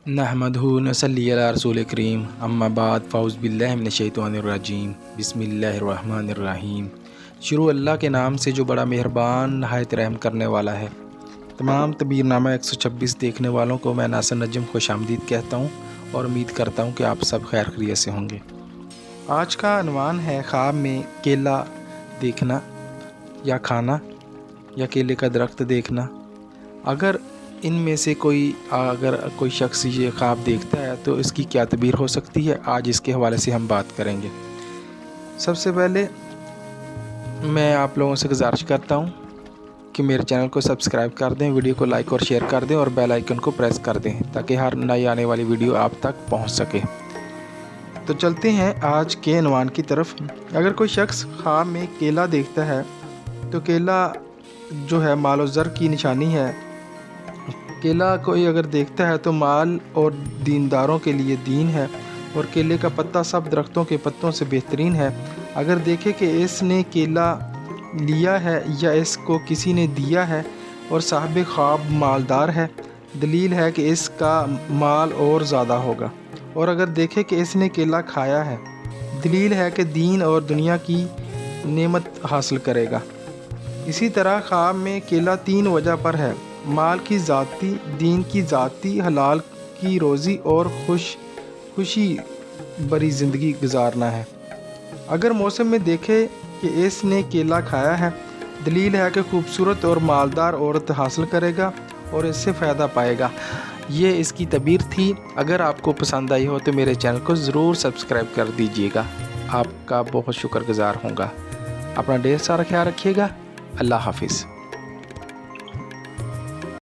نحمدہ نصلی علی رسول کریم اما بعد فاعوذ باللہ من الشیطان الرجیم بسم اللہ الرحمن الرحیم۔ شروع اللہ کے نام سے جو بڑا مہربان نہایت رحم کرنے والا ہے۔ تمام تبیر نامہ 126 دیکھنے والوں کو میں ناصر نجم خوش آمدید کہتا ہوں اور امید کرتا ہوں کہ آپ سب خیر خیریت سے ہوں گے۔ آج کا عنوان ہے خواب میں کیلا دیکھنا یا کھانا یا کیلے کا درخت دیکھنا۔ اگر ان میں سے کوئی شخص یہ خواب دیکھتا ہے تو اس کی کیا تعبیر ہو سکتی ہے، آج اس کے حوالے سے ہم بات کریں گے۔ سب سے پہلے میں آپ لوگوں سے گزارش کرتا ہوں کہ میرے چینل کو سبسکرائب کر دیں، ویڈیو کو لائک اور شیئر کر دیں اور بیل آئیکن کو پریس کر دیں تاکہ ہر نئی آنے والی ویڈیو آپ تک پہنچ سکے۔ تو چلتے ہیں آج کے عنوان کی طرف۔ اگر کوئی شخص خواب میں کیلا دیکھتا ہے تو کیلا جو ہے مال و زر کی نشانی ہے۔ کیلا کوئی اگر دیکھتا ہے تو مال اور دینداروں کے لیے دین ہے، اور کیلے کا پتا سب درختوں کے پتوں سے بہترین ہے۔ اگر دیکھے کہ اس نے کیلا لیا ہے یا اس کو کسی نے دیا ہے اور صاحب خواب مالدار ہے، دلیل ہے کہ اس کا مال اور زیادہ ہوگا۔ اور اگر دیکھے کہ اس نے کیلا کھایا ہے، دلیل ہے کہ دین اور دنیا کی نعمت حاصل کرے گا۔ اسی طرح خواب میں کیلا 3 وجہ پر ہے: مال کی ذاتی، دین کی ذاتی، حلال کی روزی اور خوشی بری زندگی گزارنا ہے۔ اگر موسم میں دیکھے کہ اس نے کیلا کھایا ہے، دلیل ہے کہ خوبصورت اور مالدار عورت حاصل کرے گا اور اس سے فائدہ پائے گا۔ یہ اس کی تعبیر تھی۔ اگر آپ کو پسند آئی ہو تو میرے چینل کو ضرور سبسکرائب کر دیجیے گا، آپ کا بہت شکر گزار ہوں گا۔ اپنا ڈھیر سارا خیال رکھیے گا۔ اللہ حافظ۔